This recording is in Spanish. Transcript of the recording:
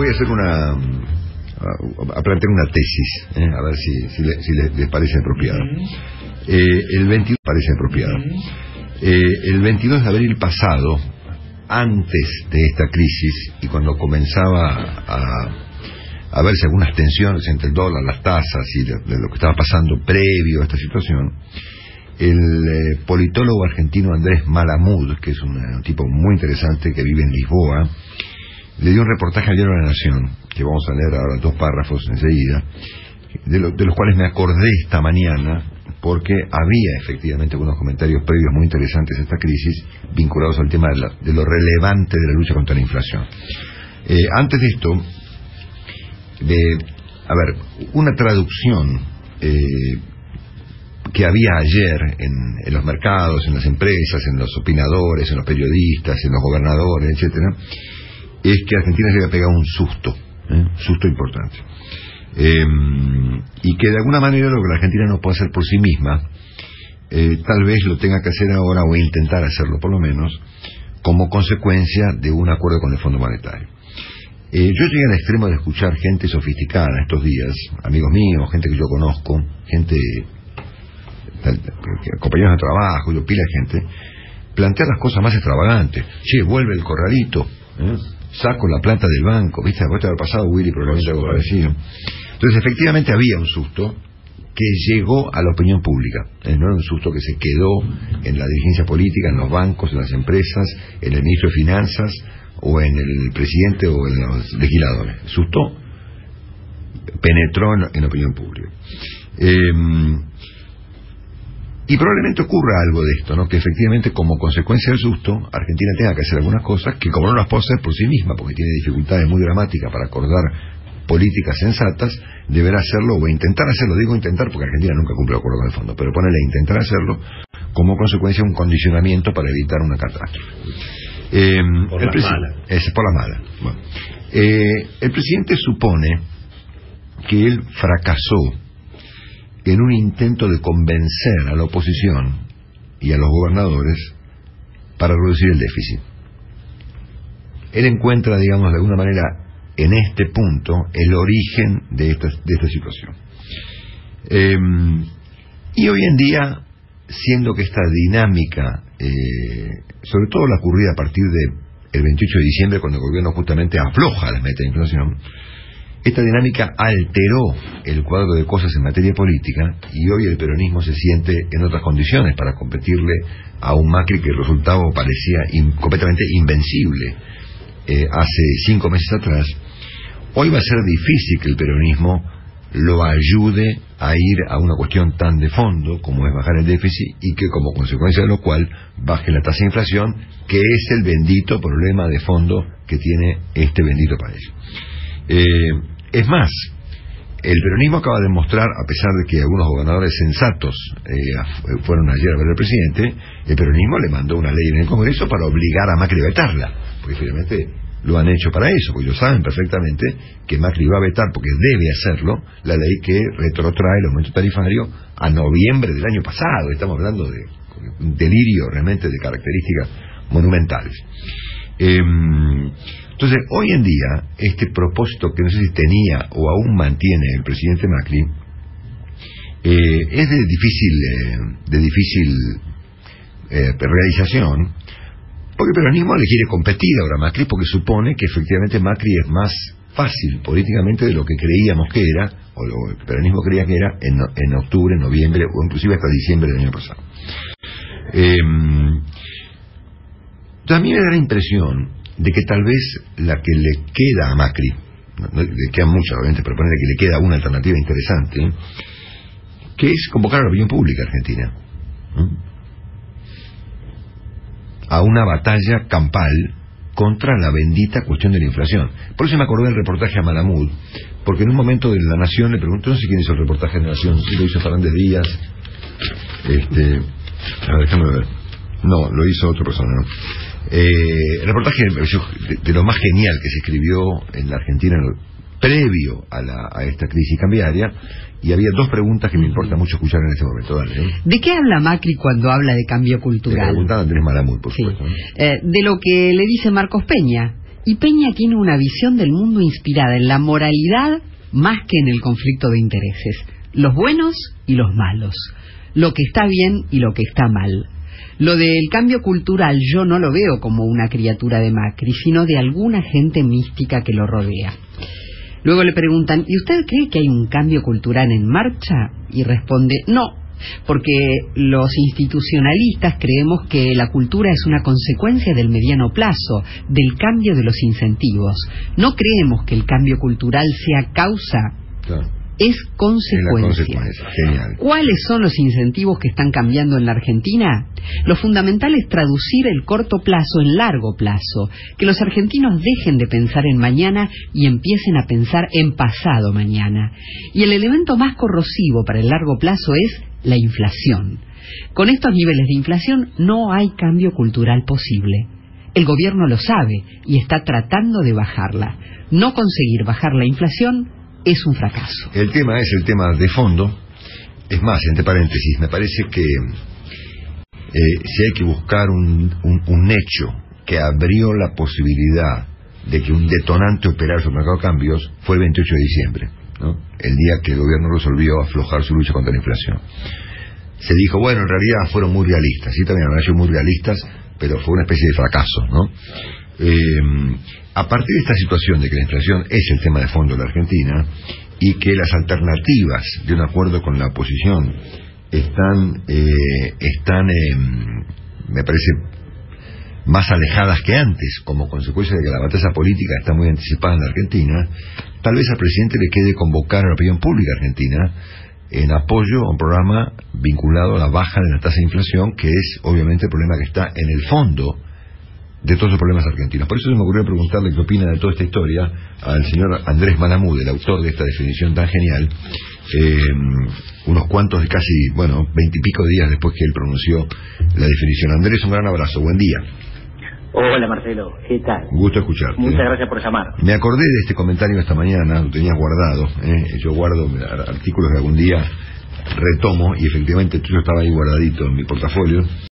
voy a hacer a plantear una tesis, a ver si les parece apropiada. El 22 parece apropiado. El 22 de abril pasado, antes de esta crisis, y cuando comenzaba a verse algunas tensiones entre el dólar, las tasas y de lo que estaba pasando previo a esta situación, el politólogo argentino Andrés Malamud, que es un tipo muy interesante que vive en Lisboa, le dio un reportaje al diario La Nación, que vamos a leer ahora 2 párrafos enseguida, de los cuales me acordé esta mañana, porque había efectivamente algunos comentarios previos muy interesantes a esta crisis, vinculados al tema de lo relevante de la lucha contra la inflación. Antes de esto, una traducción que había ayer en los mercados, en las empresas, en los opinadores, en los periodistas, en los gobernadores, etcétera, es que Argentina se había pegado un susto importante. Y que de alguna manera lo que la Argentina no puede hacer por sí misma, tal vez lo tenga que hacer ahora, o intentar hacerlo por lo menos, como consecuencia de un acuerdo con el Fondo Monetario. Yo llegué al extremo de escuchar gente sofisticada estos días, amigos míos, gente que yo conozco, gente, compañeros de trabajo, yo pila de gente, plantear las cosas más extravagantes. Che, vuelve el corralito, saco la plata del banco, ¿viste? Vos te haber pasado, Willy, probablemente algo parecido. Entonces, efectivamente había un susto que llegó a la opinión pública. No era un susto que se quedó en la dirigencia política, en los bancos, en las empresas, en el ministro de Finanzas, o en el presidente o en los legisladores. El susto penetró en la opinión pública. Y probablemente ocurra algo de esto, ¿no? Que efectivamente, como consecuencia del susto, Argentina tenga que hacer algunas cosas que, como no las puede hacer por sí misma, porque tiene dificultades muy dramáticas para acordar políticas sensatas, deberá hacerlo o intentar hacerlo. Digo intentar porque Argentina nunca cumple el acuerdo con el fondo, pero ponerle intentar hacerlo como consecuencia un condicionamiento para evitar una catástrofe. Por la mala. Bueno. El presidente supone que él fracasó en un intento de convencer a la oposición y a los gobernadores para reducir el déficit. Él encuentra, digamos, de alguna manera, en este punto, el origen de esta situación. Y hoy en día, siendo que esta dinámica, sobre todo la ocurrida a partir del 28 de diciembre, cuando el gobierno justamente afloja las metas de inflación, esta dinámica alteró el cuadro de cosas en materia política, y hoy el peronismo se siente en otras condiciones para competirle a un Macri que el resultado parecía completamente invencible hace 5 meses atrás. Hoy va a ser difícil que el peronismo lo ayude a ir a una cuestión tan de fondo como es bajar el déficit, y que como consecuencia de lo cual baje la tasa de inflación, que es el bendito problema de fondo que tiene este bendito país. Es más, el peronismo acaba de mostrar, a pesar de que algunos gobernadores sensatos fueron ayer a ver al presidente, el peronismo le mandó una ley en el Congreso para obligar a Macri a vetarla, porque finalmente lo han hecho para eso, porque ellos saben perfectamente que Macri va a vetar, porque debe hacerlo, la ley que retrotrae el aumento tarifario a noviembre del año pasado. Estamos hablando de un delirio realmente de características monumentales. Entonces, hoy en día, este propósito que no sé si tenía o aún mantiene el presidente Macri, es de difícil realización, porque el peronismo le quiere competir ahora a Macri, porque supone que efectivamente Macri es más fácil políticamente de lo que creíamos que era, o lo que el peronismo creía que era en octubre, noviembre, o inclusive hasta diciembre del año pasado. También me da la impresión de que tal vez la que le queda a Macri, no le quedan muchas obviamente, pero ponerle que le queda una alternativa interesante, que es convocar a la opinión pública argentina a una batalla campal contra la bendita cuestión de la inflación. Por eso me acordé del reportaje a Malamud, porque en un momento de La Nación le preguntó, no sé quién hizo el reportaje de La Nación, si lo hizo Fernández Díaz, déjame ver, no, lo hizo otra persona, ¿no? El reportaje de lo más genial que se escribió en la Argentina previo a esta crisis cambiaria, y había 2 preguntas que me importa mucho escuchar en este momento. Dale, ¿De qué habla Macri cuando habla de cambio cultural? Le preguntaba Andrés Malamud, por supuesto. De lo que le dice Marcos Peña, Y Peña tiene una visión del mundo inspirada en la moralidad más que en el conflicto de intereses. Los buenos y los malos. Lo que está bien y lo que está mal. Lo del cambio cultural yo no lo veo como una criatura de Macri, sino de alguna gente mística que lo rodea. Luego le preguntan, ¿y usted cree que hay un cambio cultural en marcha? Y responde, no, porque los institucionalistas creemos que la cultura es una consecuencia del mediano plazo, del cambio de los incentivos. No creemos que el cambio cultural sea causa, es consecuencia. Genial. ¿Cuáles son los incentivos que están cambiando en la Argentina? Lo fundamental es traducir el corto plazo en largo plazo, que los argentinos dejen de pensar en mañana y empiecen a pensar en pasado mañana. Y el elemento más corrosivo para el largo plazo es la inflación. Con estos niveles de inflación no hay cambio cultural posible. El gobierno lo sabe y está tratando de bajarla. No conseguir bajar la inflación es un fracaso. El tema es el tema de fondo. Es más, entre paréntesis, me parece que si hay que buscar un hecho que abrió la posibilidad de que un detonante operara sobre el mercado de cambios, fue el 28 de diciembre, ¿no? El día que el gobierno resolvió aflojar su lucha contra la inflación. Se dijo, bueno, en realidad fueron muy realistas, sí, también han sido muy realistas, pero fue una especie de fracaso, ¿no? A partir de esta situación de que la inflación es el tema de fondo de la Argentina y que las alternativas de un acuerdo con la oposición están me parece, más alejadas que antes, como consecuencia de que la batalla política está muy anticipada en la Argentina, tal vez al presidente le quede convocar a la opinión pública argentina en apoyo a un programa vinculado a la baja de la tasa de inflación, que es obviamente el problema que está en el fondo de todos los problemas argentinos. Por eso se me ocurrió preguntarle qué opina de toda esta historia al señor Andrés Malamud, el autor de esta definición tan genial, unos cuantos de casi, 20 y pico días después que él pronunció la definición. Andrés, un gran abrazo, buen día. Hola Marcelo, ¿qué tal? Gusto escucharte. Muchas gracias por llamar. Me acordé de este comentario esta mañana, lo tenías guardado, yo guardo artículos que algún día retomo y efectivamente el tuyo estaba ahí guardadito en mi portafolio.